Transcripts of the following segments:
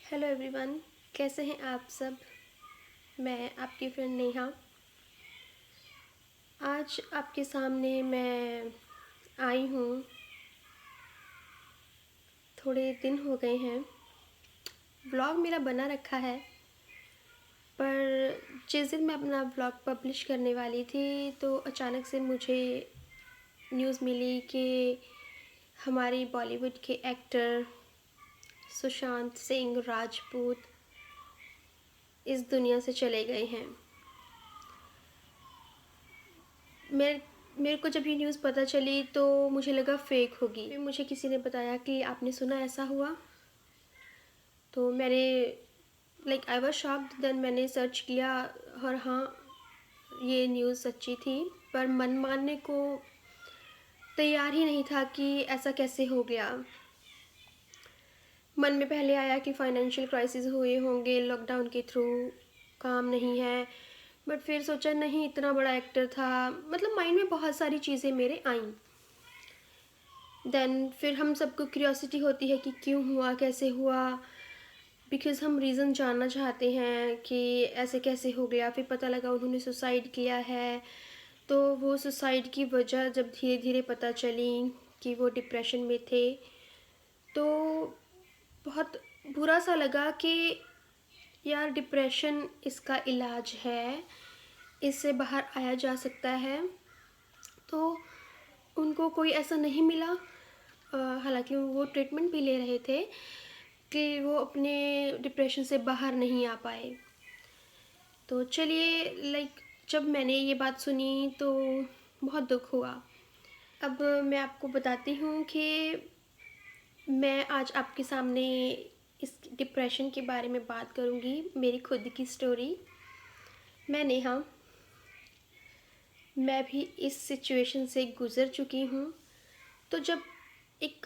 Hello everyone, कैसे हैं आप सब। मैं आपकी फ्रेंड नेहा। आज आपके सामने मैं आई हूँ। थोड़े दिन हो गए हैं, व्लॉग मेरा बना रखा है, पर जिस दिन मैं अपना व्लॉग पब्लिश करने वाली थी तो अचानक से मुझे न्यूज़ मिली कि हमारे बॉलीवुड के एक्टर सुशांत सिंह राजपूत इस दुनिया से चले गए हैं। मेरे मेरे को जब ये न्यूज़ पता चली तो मुझे लगा फेक होगी। फिर मुझे किसी ने बताया कि आपने सुना ऐसा हुआ। तो मैंने आई वाज शॉक्ड। देन मैंने सर्च किया और हाँ, ये न्यूज़ सच्ची थी। पर मन मानने को तैयार ही नहीं था कि ऐसा कैसे हो गया। मन में पहले आया कि फाइनेंशियल क्राइसिस हुए होंगे लॉकडाउन के थ्रू, काम नहीं है। बट फिर सोचा नहीं, इतना बड़ा एक्टर था। मतलब माइंड में बहुत सारी चीज़ें मेरे आईं। देन फिर हम सबको क्यूरियोसिटी होती है कि क्यों हुआ, कैसे हुआ, बिकॉज़ हम रीज़न जानना चाहते हैं कि ऐसे कैसे हो गया। फिर पता लगा उन्होंने सुसाइड किया है। तो वो सुसाइड की वजह जब धीरे धीरे पता चली कि वो डिप्रेशन में थे, तो बहुत बुरा सा लगा कि यार, डिप्रेशन इसका इलाज है, इससे बाहर आया जा सकता है। तो उनको कोई ऐसा नहीं मिला। हालांकि वो ट्रीटमेंट भी ले रहे थे कि वो अपने डिप्रेशन से बाहर नहीं आ पाए। तो चलिए, जब मैंने ये बात सुनी तो बहुत दुख हुआ। अब मैं आपको बताती हूँ कि मैं आज आपके सामने इस डिप्रेशन के बारे में बात करूँगी, मेरी खुद की स्टोरी। मैं नेहा, मैं भी इस सिचुएशन से गुज़र चुकी हूँ। तो जब एक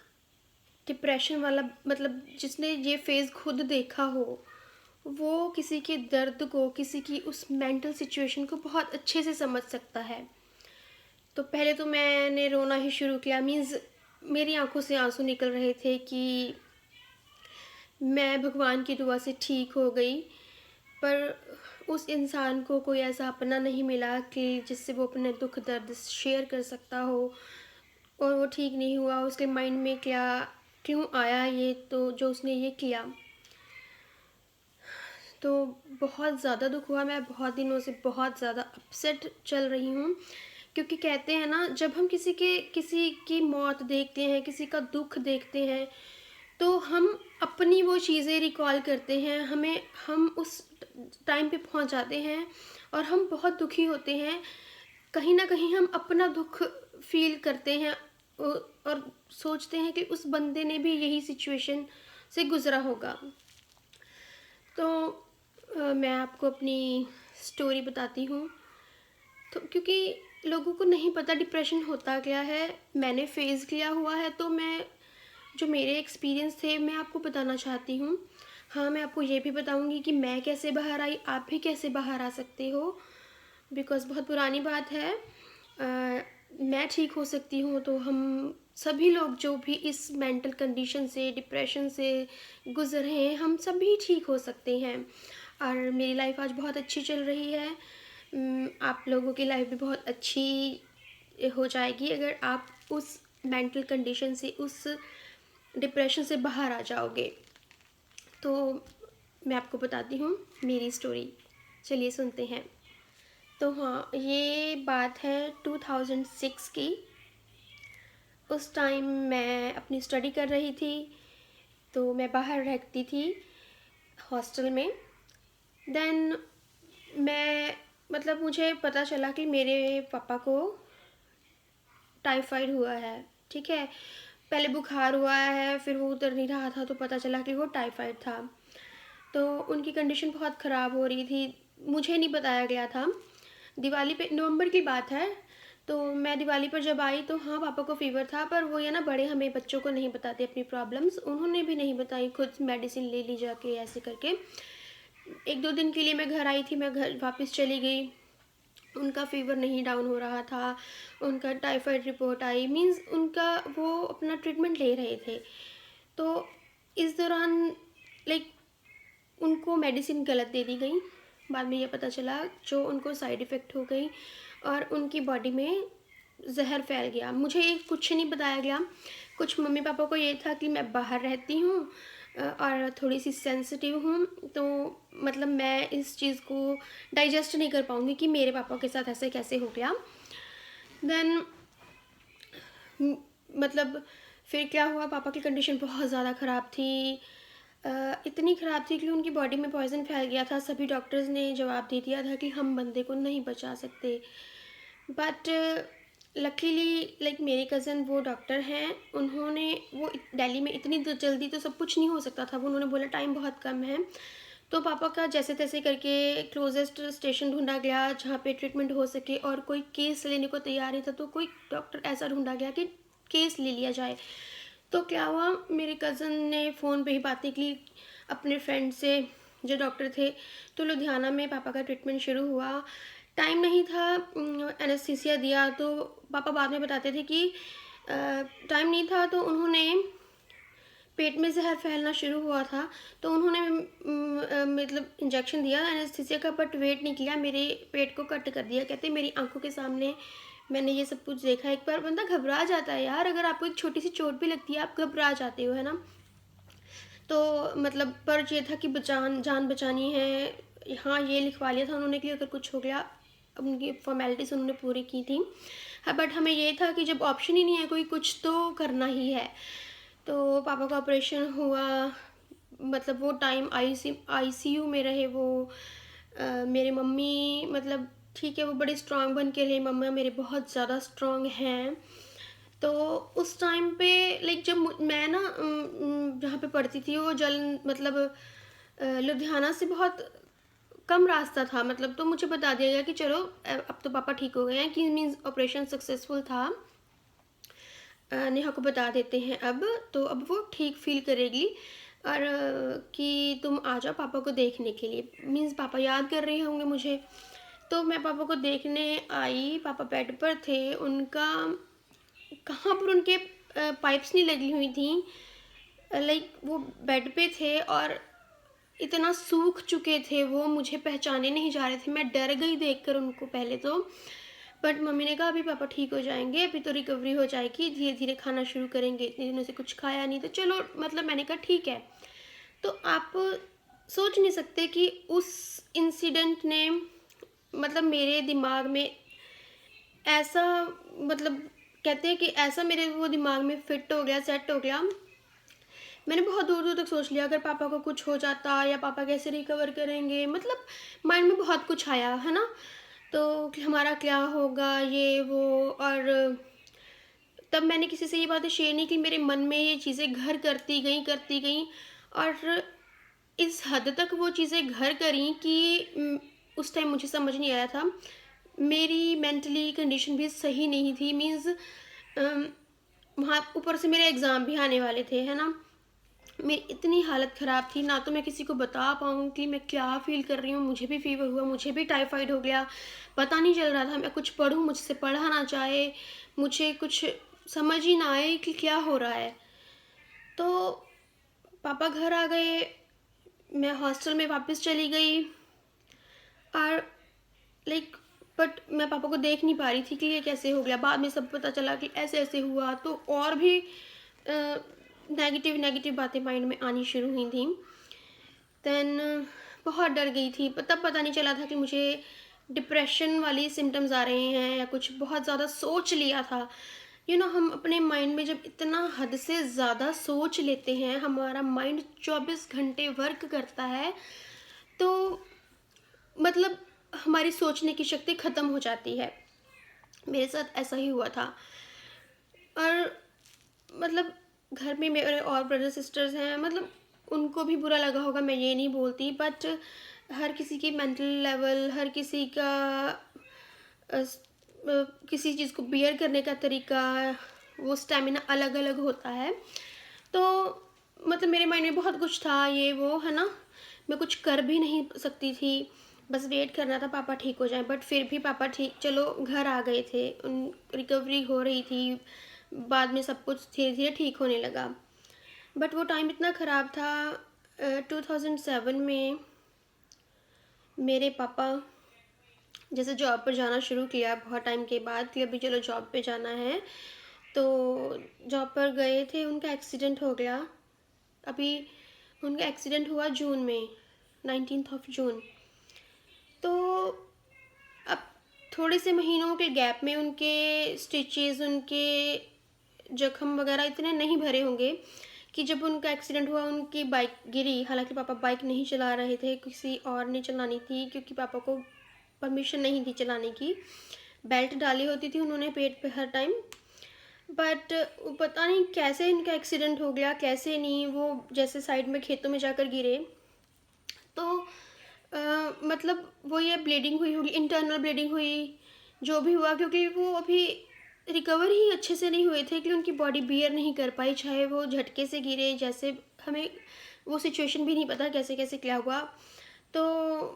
डिप्रेशन वाला, मतलब जिसने ये फेज़ खुद देखा हो, वो किसी के दर्द को, किसी की उस मेंटल सिचुएशन को बहुत अच्छे से समझ सकता है। तो पहले तो मैंने रोना ही शुरू किया। मीन्स मेरी आंखों से आंसू निकल रहे थे कि मैं भगवान की दुआ से ठीक हो गई, पर उस इंसान को कोई ऐसा अपना नहीं मिला कि जिससे वो अपने दुख दर्द शेयर कर सकता हो। और वो ठीक नहीं हुआ। उसके माइंड में क्या, क्यों आया ये, तो जो उसने ये किया। तो बहुत ज़्यादा दुख हुआ। मैं बहुत दिनों से बहुत ज़्यादा अपसेट चल रही हूँ, क्योंकि कहते हैं ना, जब हम किसी की मौत देखते हैं, किसी का दुख देखते हैं, तो हम अपनी वो चीज़ें रिकॉल करते हैं। हम उस टाइम पे पहुंच जाते हैं और हम बहुत दुखी होते हैं। कहीं ना कहीं हम अपना दुख फील करते हैं और सोचते हैं कि उस बंदे ने भी यही सिचुएशन से गुज़रा होगा। तो मैं आपको अपनी स्टोरी बताती हूँ। तो क्योंकि लोगों को नहीं पता डिप्रेशन होता क्या है, मैंने फेस किया हुआ है, तो मैं जो मेरे एक्सपीरियंस थे मैं आपको बताना चाहती हूँ। हाँ, मैं आपको ये भी बताऊँगी कि मैं कैसे बाहर आई, आप भी कैसे बाहर आ सकते हो। बिकॉज़ बहुत पुरानी बात है। मैं ठीक हो सकती हूँ तो हम सभी लोग जो भी इस मेंटल कंडीशन से, डिप्रेशन से गुज़र रहे हैं, हम सभी ठीक हो सकते हैं। और मेरी लाइफ आज बहुत अच्छी चल रही है। आप लोगों की लाइफ भी बहुत अच्छी हो जाएगी अगर आप उस मेंटल कंडीशन से, उस डिप्रेशन से बाहर आ जाओगे। तो मैं आपको बताती हूँ मेरी स्टोरी। चलिए सुनते हैं। तो हाँ, ये बात है 2006 की। उस टाइम मैं अपनी स्टडी कर रही थी, तो मैं बाहर रहती थी हॉस्टल में। देन मैं, मतलब मुझे पता चला कि मेरे पापा को टाइफाइड हुआ है। ठीक है, पहले बुखार हुआ है, फिर वो उतर नहीं रहा था, तो पता चला कि वो टाइफाइड था। तो उनकी कंडीशन बहुत ख़राब हो रही थी, मुझे नहीं बताया गया था। दिवाली पे, नवंबर की बात है, तो मैं दिवाली पर जब आई तो हाँ, पापा को फ़ीवर था। पर वो ये ना, बड़े हमें बच्चों को नहीं बताते अपनी प्रॉब्लम्स। उन्होंने भी नहीं बताई, खुद मेडिसिन ले ली जाके ऐसे करके। एक दो दिन के लिए मैं घर आई थी, मैं घर वापस चली गई। उनका फ़ीवर नहीं डाउन हो रहा था, उनका टाइफाइड रिपोर्ट आई। मीन्स उनका, वो अपना ट्रीटमेंट ले रहे थे। तो इस दौरान, लाइक उनको मेडिसिन गलत दे दी गई। बाद में ये पता चला जो उनको साइड इफ़ेक्ट हो गई और उनकी बॉडी में ज़हर फैल गया। मुझे ये कुछ नहीं बताया गया। कुछ मम्मी पापा को ये था कि मैं बाहर रहती हूँ और थोड़ी सी सेंसिटिव हूँ, तो मतलब मैं इस चीज़ को डाइजेस्ट नहीं कर पाऊँगी कि मेरे पापा के साथ ऐसे कैसे हो गया। देन मतलब फिर क्या हुआ, पापा की कंडीशन बहुत ज़्यादा ख़राब थी। इतनी ख़राब थी कि उनकी बॉडी में पॉइज़न फैल गया था। सभी डॉक्टर्स ने जवाब दे दिया था कि हम बंदे को नहीं बचा सकते। बट लकीली लाइक मेरे कज़न वो डॉक्टर हैं, उन्होंने वो दिल्ली में इतनी जल्दी तो सब कुछ नहीं हो सकता था। वो उन्होंने बोला टाइम बहुत कम है। तो पापा का जैसे तैसे करके क्लोजेस्ट स्टेशन ढूंढा गया जहाँ पे ट्रीटमेंट हो सके, और कोई केस लेने को तैयार नहीं था, तो कोई डॉक्टर ऐसा ढूंढा गया कि केस ले लिया जाए। तो क्या हुआ, मेरे कज़न ने फ़ोन पे ही बातें की अपने फ्रेंड से जो डॉक्टर थे। तो लुधियाना में पापा का ट्रीटमेंट शुरू हुआ। टाइम नहीं था, एनेस्थीसिया दिया। तो पापा बाद में बताते थे कि टाइम नहीं था, तो उन्होंने पेट में ज़हर फैलना शुरू हुआ था, तो उन्होंने मतलब इंजेक्शन दिया एनेस्थीसिया का, बट वेट नहीं किया, मेरे पेट को कट कर दिया। कहते मेरी आंखों के सामने मैंने ये सब कुछ देखा। एक बार बंदा घबरा जाता है यार, अगर आपको एक छोटी सी चोट भी लगती है आप घबरा जाते हो, है ना। तो मतलब पर ये था कि जान बचानी है। हाँ, ये लिखवा लिया था उन्होंने कि अगर कुछ हो गया, उनकी फॉर्मेलिटीज़ उन्होंने पूरी की थी। हाँ, बट हमें ये था कि जब ऑप्शन ही नहीं है कोई, कुछ तो करना ही है। तो पापा का ऑपरेशन हुआ। मतलब वो टाइम आईसीयू में रहे वो। मेरे मम्मी मतलब ठीक है, वो बड़ी स्ट्रांग बन के रही। मम्मा मेरे बहुत ज़्यादा स्ट्रांग हैं। तो उस टाइम पे लाइक जब मैं ना जहाँ पे पढ़ती थी वो मतलब लुधियाना से बहुत कम रास्ता था, मतलब। तो मुझे बता दिया गया कि चलो अब तो पापा ठीक हो गए हैं, कि मीन्स ऑपरेशन सक्सेसफुल था। नेहा को बता देते हैं अब, तो अब वो ठीक फील करेगी। और कि तुम आ जाओ पापा को देखने के लिए। मीन्स पापा याद कर रहे होंगे मुझे। तो मैं पापा को देखने आई। पापा बेड पर थे। उनका कहाँ पर उनके पाइप्स नहीं लगी हुई थी, लाइक वो बेड पे थे और इतना सूख चुके थे वो, मुझे पहचाने नहीं जा रहे थे। मैं डर गई देखकर उनको पहले तो। बट मम्मी ने कहा अभी पापा ठीक हो जाएंगे, अभी तो रिकवरी हो जाएगी, धीरे धीरे खाना शुरू करेंगे, इतने दिनों से कुछ खाया नहीं। तो चलो, मतलब मैंने कहा ठीक है। तो आप सोच नहीं सकते कि उस इंसिडेंट ने मतलब मेरे दिमाग में ऐसा, मतलब कहते हैं कि ऐसा मेरे वो दिमाग में फिट हो गया, सेट हो गया। मैंने बहुत दूर दूर तक सोच लिया अगर पापा को कुछ हो जाता, या पापा कैसे रिकवर करेंगे, मतलब माइंड में बहुत कुछ आया, है ना। तो कि हमारा क्या होगा, ये वो। और तब मैंने किसी से ये बातें शेयर नहीं की। मेरे मन में ये चीज़ें घर करती गई। और इस हद तक वो चीज़ें घर करी कि उस टाइम मुझे समझ नहीं आया था। मेरी मेंटली कंडीशन भी सही नहीं थी। मीन्स वहाँ ऊपर से मेरे एग्ज़ाम भी आने वाले थे, है ना। मेरी इतनी हालत ख़राब थी, ना तो मैं किसी को बता पाऊँ कि मैं क्या फ़ील कर रही हूँ। मुझे भी फ़ीवर हुआ, मुझे भी टाइफाइड हो गया। पता नहीं चल रहा था, मैं कुछ पढ़ूँ, मुझसे पढ़ा ना जाए, मुझे कुछ समझ ही ना आए कि क्या हो रहा है। तो पापा घर आ गए, मैं हॉस्टल में वापस चली गई। और लाइक बट मैं पापा को देख नहीं पा रही थी कि ये कैसे हो गया। बाद में सब पता चला कि ऐसे ऐसे हुआ, तो और भी नेगेटिव नेगेटिव बातें माइंड में आनी शुरू हुई थी। देन बहुत डर गई थी। तब पता नहीं चला था कि मुझे डिप्रेशन वाली सिम्टम्स आ रहे हैं या कुछ बहुत ज़्यादा सोच लिया था। हम अपने माइंड में जब इतना हद से ज़्यादा सोच लेते हैं, हमारा माइंड 24 घंटे वर्क करता है, तो मतलब हमारी सोचने की शक्ति ख़त्म हो जाती है। मेरे साथ ऐसा ही हुआ था। और मतलब घर में मेरे और ब्रदर सिस्टर्स हैं, मतलब उनको भी बुरा लगा होगा, मैं ये नहीं बोलती। बट हर किसी की मेंटल लेवल, हर किसी का किसी चीज़ को बियर करने का तरीका, वो स्टेमिना अलग अलग होता है। तो मतलब मेरे माइंड में बहुत कुछ था, ये वो, है ना। मैं कुछ कर भी नहीं सकती थी, बस वेट करना था पापा ठीक हो जाए। बट फिर भी पापा ठीक, चलो घर आ गए थे, उन रिकवरी हो रही थी। बाद में सब कुछ धीरे धीरे ठीक होने लगा। बट वो टाइम इतना ख़राब था। 2007 में मेरे पापा जैसे जॉब पर जाना शुरू किया बहुत टाइम के बाद कि अभी चलो जॉब पे जाना है, तो जॉब पर गए थे, उनका एक्सीडेंट हो गया। अभी उनका एक्सीडेंट हुआ जून में, 19 जून। तो अब थोड़े से महीनों के गैप में उनके स्टिचेस, उनके जख्म वगैरह इतने नहीं भरे होंगे कि जब उनका एक्सीडेंट हुआ उनकी बाइक गिरी। हालांकि पापा बाइक नहीं चला रहे थे, किसी और ने चलानी थी क्योंकि पापा को परमिशन नहीं थी चलाने की। बेल्ट डाली होती थी उन्होंने पेट पे हर टाइम, बट पता नहीं कैसे इनका एक्सीडेंट हो गया, कैसे नहीं, वो जैसे साइड में खेतों में जाकर गिरे। तो मतलब वो ये ब्लीडिंग हुई होगी, इंटरनल ब्लीडिंग हुई, जो भी हुआ, क्योंकि वो अभी रिकवर ही अच्छे से नहीं हुए थे कि उनकी बॉडी बियर नहीं कर पाई, चाहे वो झटके से गिरे, जैसे हमें वो सिचुएशन भी नहीं पता कैसे कैसे क्या हुआ। तो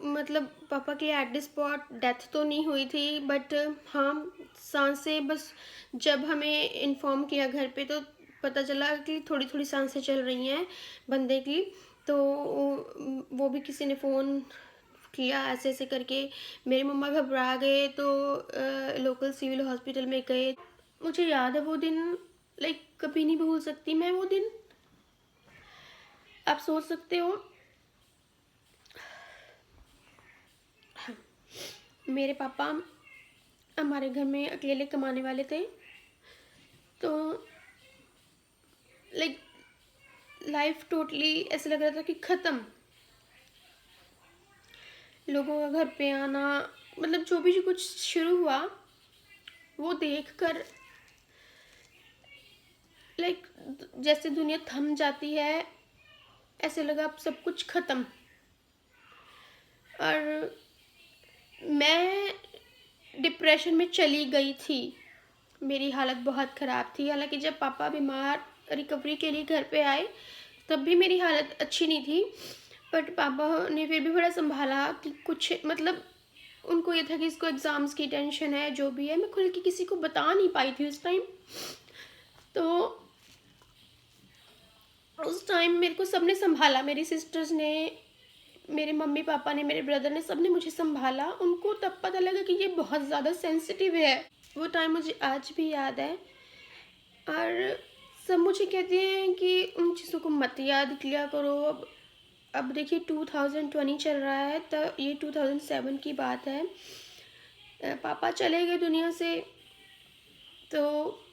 मतलब पापा की एट द स्पॉट डेथ तो नहीं हुई थी, बट हाँ सांसें बस, जब हमें इन्फॉर्म किया घर पे तो पता चला कि थोड़ी थोड़ी सांसें चल रही हैं बंदे की। तो वो भी किसी ने फ़ोन किया ऐसे ऐसे करके, मेरे मम्मा घबरा गए तो लोकल सिविल हॉस्पिटल में गए। मुझे याद है वो दिन, लाइक कभी नहीं भूल सकती मैं वो दिन। आप सोच सकते हो, मेरे पापा हमारे घर में अकेले कमाने वाले थे, तो लाइक लाइफ टोटली ऐसा लग रहा था कि ख़त्म। लोगों का घर पे आना, मतलब जो भी कुछ शुरू हुआ वो देखकर लाइक जैसे दुनिया थम जाती है, ऐसे लगा अब सब कुछ ख़त्म। और मैं डिप्रेशन में चली गई थी, मेरी हालत बहुत ख़राब थी। हालांकि जब पापा बीमार रिकवरी के लिए घर पे आए तब भी मेरी हालत अच्छी नहीं थी, बट पापा ने फिर भी बड़ा संभाला कि कुछ मतलब उनको ये था कि इसको एग्ज़ाम्स की टेंशन है, जो भी है। मैं खुल के किसी को बता नहीं पाई थी तो उस टाइम मेरे को सबने संभाला, मेरी सिस्टर्स ने, मेरे मम्मी पापा ने, मेरे ब्रदर ने, सबने मुझे संभाला। उनको तब पता लगा कि ये बहुत ज़्यादा सेंसिटिव है। वो टाइम मुझे आज भी याद है। और सब मुझे कहते हैं कि उन चीज़ों को मत याद किया करो। अब देखिए 2020 चल रहा है, तो ये 2007 की बात है। पापा चले गए दुनिया से, तो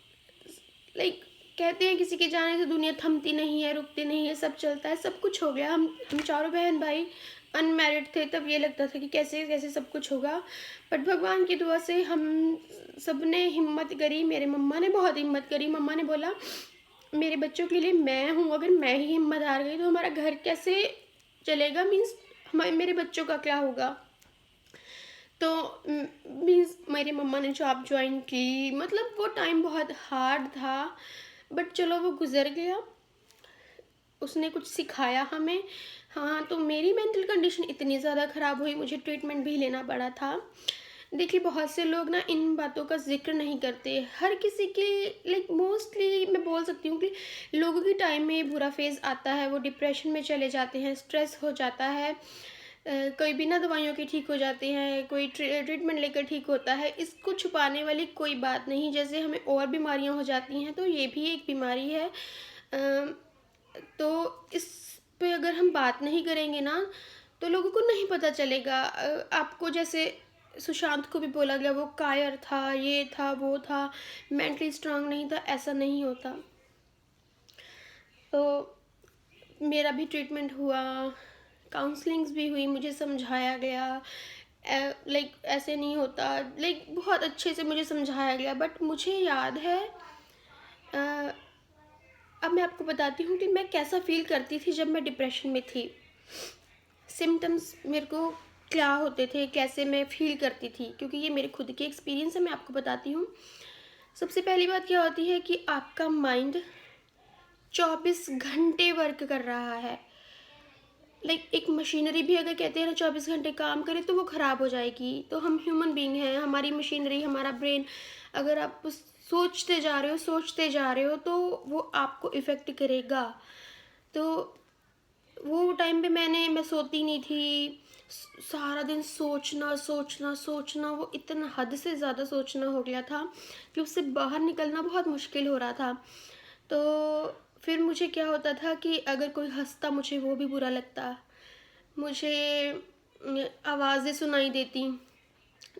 लाइक कहते हैं किसी के जाने से दुनिया थमती नहीं है, रुकती नहीं है, सब चलता है, सब कुछ हो गया। हम चारों बहन भाई अनमैरिड थे, तब ये लगता था कि कैसे कैसे सब कुछ होगा, बट भगवान की दुआ से हम सब ने हिम्मत करी। मेरे मम्मा ने बहुत हिम्मत करी। मम्मा ने बोला मेरे बच्चों के लिए मैं हूँ, अगर मैं ही हिम्मत हार गई तो हमारा घर कैसे चलेगा, मीन्स हमारे मेरे बच्चों का क्या होगा। तो मीन्स मेरी मम्मा ने जॉब ज्वाइन की। मतलब वो टाइम बहुत हार्ड था, बट चलो वो गुजर गया, उसने कुछ सिखाया हमें। हाँ, तो मेरी मेंटल कंडीशन इतनी ज़्यादा ख़राब हुई, मुझे ट्रीटमेंट भी लेना पड़ा था। देखिए बहुत से लोग ना इन बातों का जिक्र नहीं करते। हर किसी के लाइक मोस्टली मैं बोल सकती हूँ कि लोगों की टाइम में बुरा फेज़ आता है, वो डिप्रेशन में चले जाते हैं, स्ट्रेस हो जाता है। कोई बिना दवाइयों के ठीक हो जाते हैं, कोई ट्रीटमेंट लेकर ठीक होता है। इसको छुपाने वाली कोई बात नहीं। जैसे हमें और बीमारियां हो जाती हैं तो ये भी एक बीमारी है। तो इस पे अगर हम बात नहीं करेंगे ना तो लोगों को नहीं पता चलेगा। आपको जैसे सुशांत को भी बोला गया वो कायर था, ये था, वो था, मेंटली स्ट्रांग नहीं था, ऐसा नहीं होता। तो मेरा भी ट्रीटमेंट हुआ, काउंसलिंग्स भी हुई, मुझे समझाया गया लाइक ऐसे नहीं होता, लाइक बहुत अच्छे से मुझे समझाया गया। बट मुझे याद है, अ, अब मैं आपको बताती हूँ कि मैं कैसा फील करती थी जब मैं डिप्रेशन में थी। सिम्टम्स मेरे को क्या होते थे, कैसे मैं फील करती थी, क्योंकि ये मेरे खुद के एक्सपीरियंस है, मैं आपको बताती हूँ। सबसे पहली बात क्या होती है कि आपका माइंड 24 घंटे वर्क कर रहा है। लाइक एक मशीनरी भी अगर कहते हैं ना 24 घंटे काम करे तो वो ख़राब हो जाएगी। तो हम ह्यूमन बीइंग हैं, हमारी मशीनरी, हमारा ब्रेन, अगर आप सोचते जा रहे हो तो वो आपको इफ़ेक्ट करेगा। तो वो टाइम पे मैं सोती नहीं थी। सारा दिन सोचना सोचना सोचना, वो इतना हद से ज़्यादा सोचना हो गया था कि उससे बाहर निकलना बहुत मुश्किल हो रहा था। तो फिर मुझे क्या होता था कि अगर कोई हंसता मुझे वो भी बुरा लगता, मुझे आवाज़ें सुनाई देती।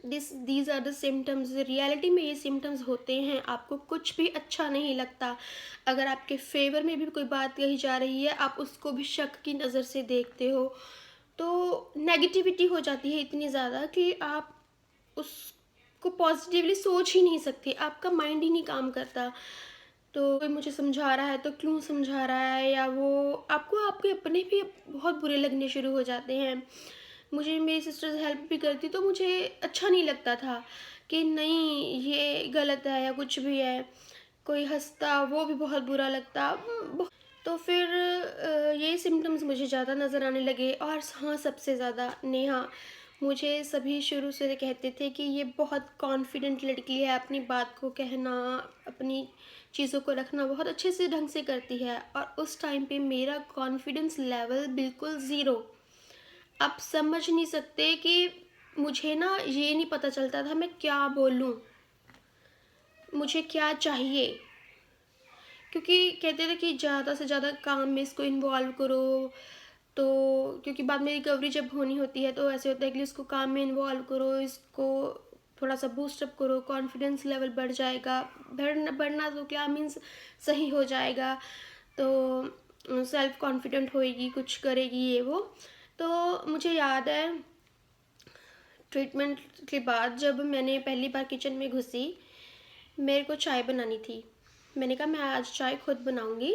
These are the symptoms, reality में ये सिम्टम्स होते हैं। आपको कुछ भी अच्छा नहीं लगता, अगर आपके फेवर में भी कोई बात कही जा रही है आप उसको भी शक की नज़र से देखते हो, तो नेगेटिविटी हो जाती है इतनी ज़्यादा कि आप उसको पॉजिटिवली सोच ही नहीं सकते, आपका माइंड ही नहीं काम करता। तो कोई मुझे समझा रहा है तो क्यों समझा रहा है, या वो आपको आपके अपने भी बहुत बुरे लगने शुरू हो जाते हैं। मुझे मेरी सिस्टर्स हेल्प भी करती तो मुझे अच्छा नहीं लगता था कि नहीं ये गलत है या कुछ भी है। कोई हंसता वो भी बहुत बुरा लगता। तो फिर ये सिम्टम्स मुझे ज़्यादा नज़र आने लगे। और हाँ, सबसे ज़्यादा नेहा, मुझे सभी शुरू से कहते थे कि ये बहुत कॉन्फिडेंट लड़की है, अपनी बात को कहना, अपनी चीज़ों को रखना बहुत अच्छे से ढंग से करती है। और उस टाइम पे मेरा कॉन्फिडेंस लेवल बिल्कुल ज़ीरो। आप समझ नहीं सकते कि मुझे ना ये नहीं पता चलता था मैं क्या बोलूँ, मुझे क्या चाहिए। क्योंकि कहते थे कि ज़्यादा से ज़्यादा काम में इसको इन्वॉल्व करो, तो क्योंकि बाद में रिकवरी जब होनी होती है तो ऐसे होता है कि इसको काम में इन्वॉल्व करो, इसको थोड़ा सा बूस्टअप करो, कॉन्फिडेंस लेवल बढ़ जाएगा। बढ़ना तो क्या मीन्स सही हो जाएगा, तो सेल्फ कॉन्फिडेंट होएगी, कुछ करेगी ये वो। तो मुझे याद है ट्रीटमेंट के बाद जब मैंने पहली बार किचन में घुसी, मेरे को चाय बनानी थी। मैंने कहा मैं आज चाय खुद बनाऊंगी।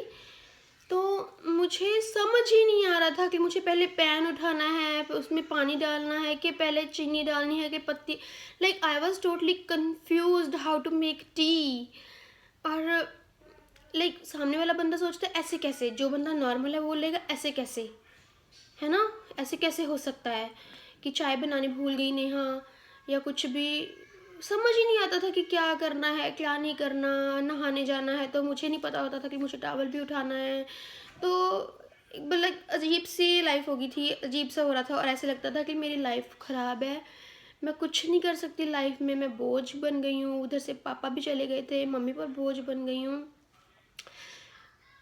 तो मुझे समझ ही नहीं आ रहा था कि मुझे पहले पैन उठाना है, फिर उसमें पानी डालना है, कि पहले चीनी डालनी है कि पत्ती। Like I was totally confused how to make tea. और लाइक सामने वाला बंदा सोचता है ऐसे कैसे, जो बंदा नॉर्मल है वो बोलेगा ऐसे कैसे, है ना, ऐसे कैसे हो सकता है कि चाय बनानी भूल गई नेहा, या कुछ भी। समझ ही नहीं आता था कि क्या करना है क्या नहीं करना। नहाने जाना है तो मुझे नहीं पता होता था कि मुझे टॉवल भी उठाना है। तो मतलब अजीब सी लाइफ हो गई थी, अजीब सा हो रहा था, और ऐसे लगता था कि मेरी लाइफ ख़राब है, मैं कुछ नहीं कर सकती लाइफ में, मैं बोझ बन गई हूँ। उधर से पापा भी चले गए थे, मम्मी पर बोझ बन गई हूँ।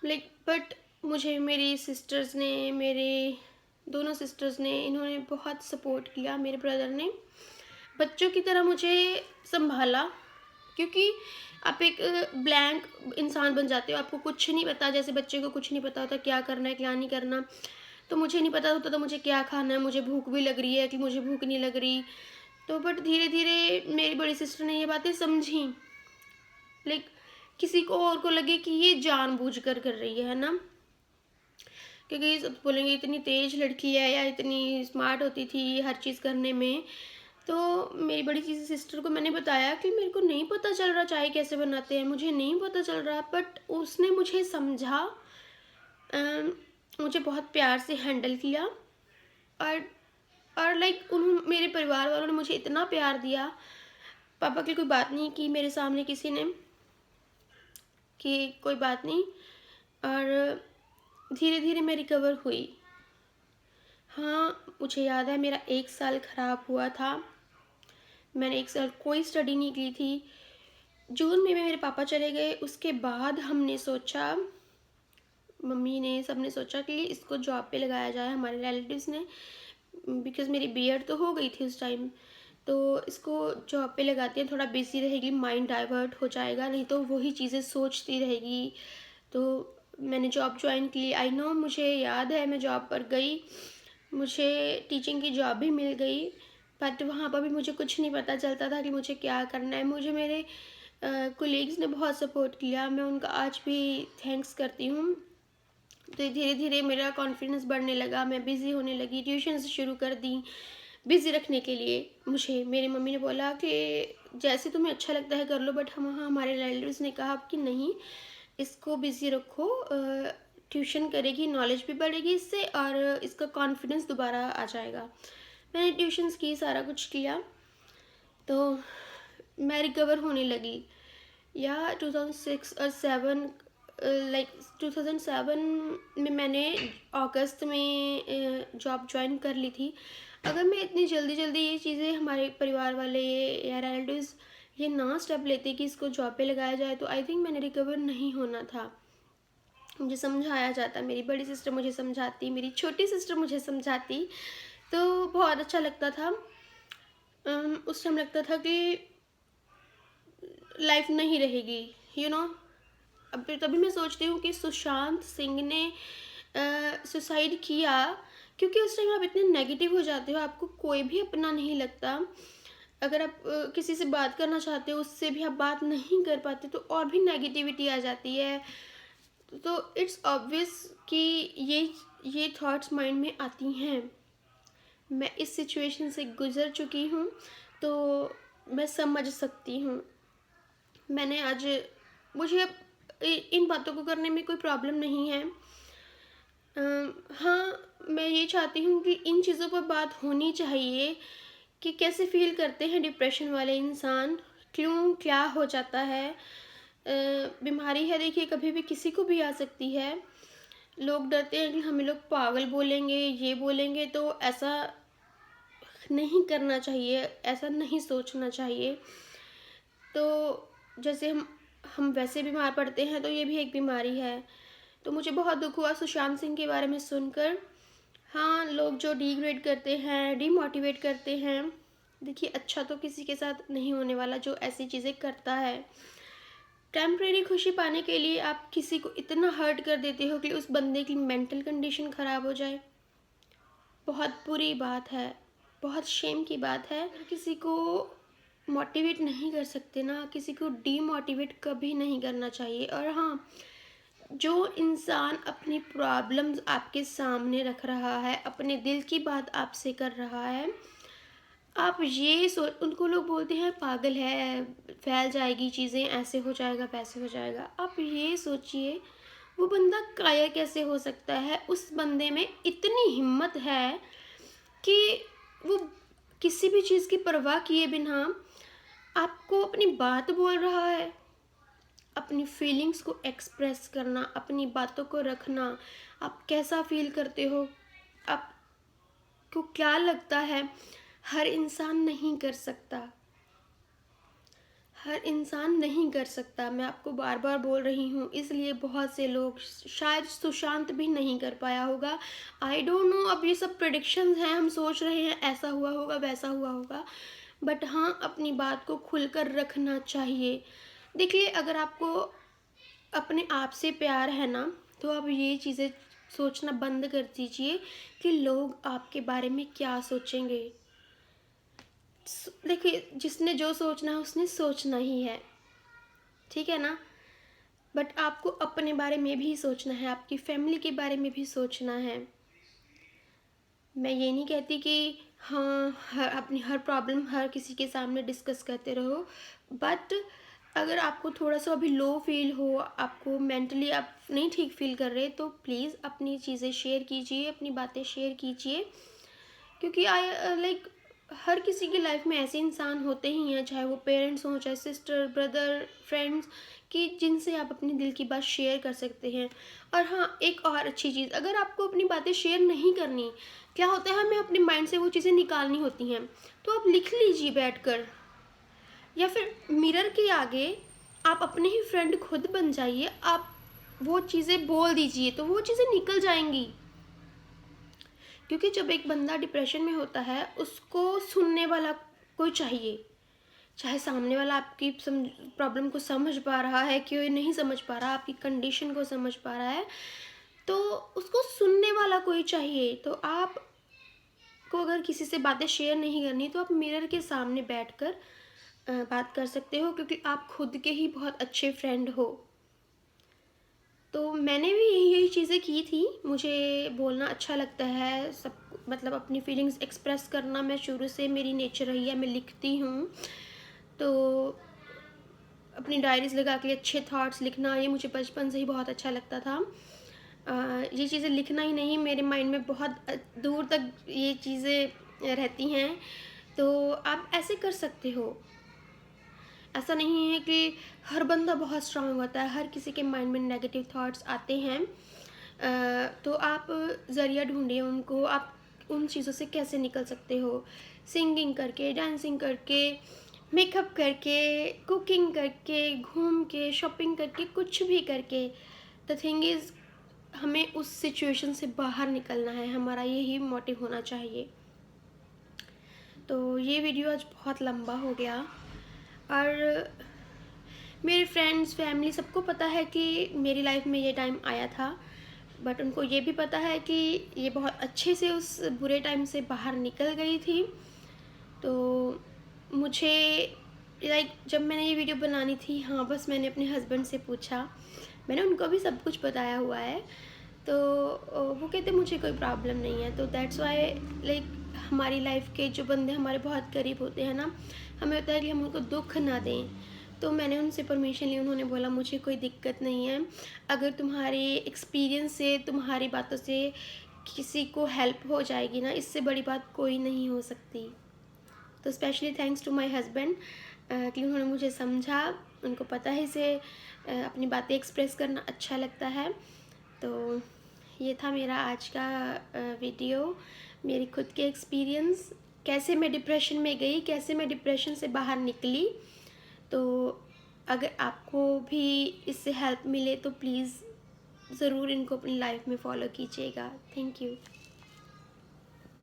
लाइक बट मुझे मेरी सिस्टर्स ने, मेरे दोनों सिस्टर्स ने, इन्होंने बहुत सपोर्ट किया। मेरे ब्रदर ने बच्चों की तरह मुझे संभाला, क्योंकि आप एक ब्लैंक इंसान बन जाते हो, आपको कुछ नहीं पता। जैसे बच्चे को कुछ नहीं पता होता क्या करना है क्या नहीं करना, तो मुझे नहीं पता होता था मुझे क्या खाना है, मुझे भूख भी लग रही है कि मुझे भूख नहीं लग रही। तो बट धीरे धीरे मेरी बड़ी सिस्टर ने ये बातें समझी। लाइक किसी को और को लगे कि ये जानबूझकर कर रही है ना, क्योंकि सब बोलेंगे इतनी तेज लड़की है या इतनी स्मार्ट होती थी हर चीज़ करने में। तो मेरी बड़ी चीज़ सिस्टर को मैंने बताया कि मेरे को नहीं पता चल रहा चाय कैसे बनाते हैं, मुझे नहीं पता चल रहा। बट उसने मुझे समझा, मुझे बहुत प्यार से हैंडल किया। और लाइक उन मेरे परिवार वालों ने मुझे इतना प्यार दिया। पापा की कोई बात नहीं की मेरे सामने किसी ने, कि कोई बात नहीं। और धीरे धीरे मैं रिकवर हुई। हाँ, मुझे याद है मेरा 1 साल ख़राब हुआ था। मैंने 1 साल कोई स्टडी नहीं की थी। जून में मेरे पापा चले गए, उसके बाद हमने सोचा, मम्मी ने सबने सोचा कि इसको जॉब पे लगाया जाए, हमारे रिलेटिव्स ने, बिकॉज़ मेरी बीएड तो हो गई थी उस टाइम। तो इसको जॉब पे लगाते हैं, थोड़ा बिजी रहेगी, माइंड डाइवर्ट हो जाएगा, नहीं तो वही चीज़ें सोचती रहेगी। तो मैंने जॉब ज्वाइन की। आई नो, मुझे याद है मैं जॉब पर गई, मुझे टीचिंग की जॉब भी मिल गई। बट वहाँ पर भी मुझे कुछ नहीं पता चलता था कि मुझे क्या करना है। मुझे मेरे कोलीग्स ने बहुत सपोर्ट किया, मैं उनका आज भी थैंक्स करती हूँ। तो धीरे धीरे मेरा कॉन्फिडेंस बढ़ने लगा, मैं बिज़ी होने लगी, ट्यूशन शुरू कर दी बिज़ी रखने के लिए। मुझे मेरी मम्मी ने बोला कि जैसे तुम्हें अच्छा लगता है कर लो, बट हम वहाँ हमारे रिलेटिव्स ने कहा कि नहीं, इसको बिज़ी रखो, ट्यूशन करेगी, नॉलेज भी बढ़ेगी इससे, और इसका कॉन्फिडेंस दोबारा आ जाएगा। मैंने ट्यूशन्स की, सारा कुछ किया, तो मैं रिकवर होने लगी। या 2006 और 7 लाइक 2007 में मैंने अगस्त में जॉब ज्वाइन कर ली थी। अगर मैं इतनी जल्दी जल्दी ये चीज़ें, हमारे परिवार वाले या रिलेटिव्स ये ना स्टेप लेते कि इसको जॉब पे लगाया जाए, तो आई थिंक मैंने रिकवर नहीं होना था। मुझे समझाया जाता, मेरी बड़ी सिस्टर मुझे समझाती, मेरी छोटी सिस्टर मुझे समझाती, तो बहुत अच्छा लगता था। उस टाइम लगता था कि लाइफ नहीं रहेगी, यू नो। अब तभी मैं सोचती हूँ कि सुशांत सिंह ने सुसाइड किया क्योंकि उस टाइम आप इतने नेगेटिव हो जाते हो, आपको कोई भी अपना नहीं लगता। अगर आप किसी से बात करना चाहते हो, उससे भी आप बात नहीं कर पाते, तो और भी नेगेटिविटी आ जाती है। तो इट्स ऑब्वियस कि ये थॉट्स माइंड में आती हैं। मैं इस सिचुएशन से गुज़र चुकी हूँ, तो मैं समझ सकती हूँ। मैंने आज मुझे अब इन बातों को करने में कोई प्रॉब्लम नहीं है। हाँ, मैं ये चाहती हूँ कि इन चीज़ों पर बात होनी चाहिए कि कैसे फ़ील करते हैं डिप्रेशन वाले इंसान, क्यों, क्या हो जाता है। बीमारी है, देखिए, कभी भी किसी को भी आ सकती है। लोग डरते हैं कि हमें लोग पागल बोलेंगे, ये बोलेंगे, तो ऐसा नहीं करना चाहिए, ऐसा नहीं सोचना चाहिए। तो जैसे हम वैसे बीमार पड़ते हैं, तो ये भी एक बीमारी है। तो मुझे बहुत दुख हुआ सुशांत सिंह के बारे में सुनकर। हाँ, लोग जो डिग्रेड करते हैं, डीमोटिवेट करते हैं, देखिए, अच्छा तो किसी के साथ नहीं होने वाला जो ऐसी चीज़ें करता है। टेम्परेरी खुशी पाने के लिए आप किसी को इतना हर्ट कर देते हो कि उस बंदे की मेंटल कंडीशन ख़राब हो जाए। बहुत बुरी बात है, बहुत शेम की बात है। अगर किसी को मोटिवेट नहीं कर सकते ना, किसी को डीमोटिवेट कभी नहीं करना चाहिए। और हाँ, जो इंसान अपनी प्रॉब्लम्स आपके सामने रख रहा है, अपने दिल की बात आपसे कर रहा है, आप ये सोच, उनको लोग बोलते हैं पागल है, फैल जाएगी चीज़ें, ऐसे हो जाएगा, वैसे हो जाएगा। आप ये सोचिए, वो बंदा कायर कैसे हो सकता है? उस बंदे में इतनी हिम्मत है कि वो किसी भी चीज़ की परवाह किए बिना आपको अपनी बात बोल रहा है। अपनी फीलिंग्स को एक्सप्रेस करना, अपनी बातों को रखना, आप कैसा फील करते हो, आपको क्या लगता है, हर इंसान नहीं कर सकता। हर इंसान नहीं कर सकता, मैं आपको बार बार बोल रही हूँ। इसलिए बहुत से लोग, शायद सुशांत भी नहीं कर पाया होगा, आई डोंट नो। अब ये सब प्रेडिक्शंस हैं, हम सोच रहे हैं ऐसा हुआ होगा, वैसा हुआ होगा, बट हाँ, अपनी बात को खुलकर रखना चाहिए। देखिए, अगर आपको अपने आप से प्यार है ना, तो आप ये चीज़ें सोचना बंद कर दीजिए कि लोग आपके बारे में क्या सोचेंगे। देखिए, जिसने जो सोचना है उसने सोचना ही है, ठीक है ना। बट आपको अपने बारे में भी सोचना है, आपकी फैमिली के बारे में भी सोचना है। मैं ये नहीं कहती कि हाँ, अपनी हर प्रॉब्लम हर किसी के सामने डिस्कस करते रहो, बट अगर आपको थोड़ा सा अभी लो फील हो, आपको मेंटली आप नहीं ठीक फील कर रहे, तो प्लीज़ अपनी चीज़ें शेयर कीजिए, अपनी बातें शेयर कीजिए। क्योंकि आई लाइक, हर किसी की लाइफ में ऐसे इंसान होते ही हैं, चाहे वो पेरेंट्स हों, चाहे सिस्टर, ब्रदर, फ्रेंड्स, कि जिनसे आप अपने दिल की बात शेयर कर सकते हैं। और हाँ, एक और अच्छी चीज़, अगर आपको अपनी बातें शेयर नहीं करनी, क्या होता है, हमें अपने माइंड से वो चीज़ें निकालनी होती हैं, तो आप लिख लीजिए बैठकर, या फिर मिरर के आगे आप अपने ही फ्रेंड खुद बन जाइए, आप वो चीज़ें बोल दीजिए, तो वो चीज़ें निकल जाएंगी। क्योंकि जब एक बंदा डिप्रेशन में होता है, उसको सुनने वाला कोई चाहिए। चाहे सामने वाला आपकी प्रॉब्लम को समझ पा रहा है कि नहीं समझ पा रहा, आपकी कंडीशन को समझ पा रहा है, तो उसको सुनने वाला कोई चाहिए। तो आप को अगर किसी से बातें शेयर नहीं करनी, तो आप मिरर के सामने बैठकर बात कर सकते हो, क्योंकि आप खुद के ही बहुत अच्छे फ्रेंड हो। तो मैंने भी यही चीज़ें की थी, मुझे बोलना अच्छा लगता है, सब मतलब अपनी फीलिंग्स एक्सप्रेस करना मैं शुरू से मेरी नेचर रही है, मैं लिखती हूँ। तो अपनी डायरीज़ लगा के अच्छे थॉट्स लिखना, ये मुझे बचपन से ही बहुत अच्छा लगता था। ये चीज़ें लिखना ही नहीं, मेरे माइंड में बहुत दूर तक ये चीज़ें रहती हैं। तो आप ऐसे कर सकते हो। ऐसा नहीं है कि हर बंदा बहुत स्ट्रांग होता है, हर किसी के माइंड में नेगेटिव थॉट्स आते हैं। तो आप ज़रिया ढूंढिए उनको, आप उन चीज़ों से कैसे निकल सकते हो। सिंगिंग करके, डांसिंग करके, मेकअप करके, कुकिंग करके, घूम के, शॉपिंग करके, कुछ भी करके। द थिंग इज़, हमें उस सिचुएशन से बाहर निकलना है, हमारा यही मोटिव होना चाहिए। तो ये वीडियो आज बहुत लंबा हो गया, और मेरे फ्रेंड्स, फैमिली सबको पता है कि मेरी लाइफ में ये टाइम आया था, बट उनको ये भी पता है कि ये बहुत अच्छे से उस बुरे टाइम से बाहर निकल गई थी। तो मुझे लाइक जब मैंने ये वीडियो बनानी थी, हाँ बस मैंने अपने हस्बैंड से पूछा, मैंने उनको भी सब कुछ बताया हुआ है। तो वो कहते मुझे कोई प्रॉब्लम नहीं है। तो दैट्स वाई लाइक हमारी लाइफ के जो बंदे हमारे बहुत करीब होते हैं ना, हमें होता है कि हम उनको दुख ना दें। तो मैंने उनसे परमिशन ली, उन्होंने बोला मुझे कोई दिक्कत नहीं है, अगर तुम्हारे एक्सपीरियंस से, तुम्हारी बातों से किसी को हेल्प हो जाएगी ना, इससे बड़ी बात कोई नहीं हो सकती। तो specially thanks to my husband कि उन्होंने मुझे समझा। उनको पता है इसे अपनी बातें एक्सप्रेस करना अच्छा लगता है। तो ये था मेरा आज का वीडियो, मेरी खुद के एक्सपीरियंस, कैसे मैं डिप्रेशन में गई, कैसे मैं डिप्रेशन से बाहर निकली। तो अगर आपको भी इससे हेल्प मिले तो प्लीज़ ज़रूर इनको अपनी लाइफ में फॉलो कीजिएगा। Thank you.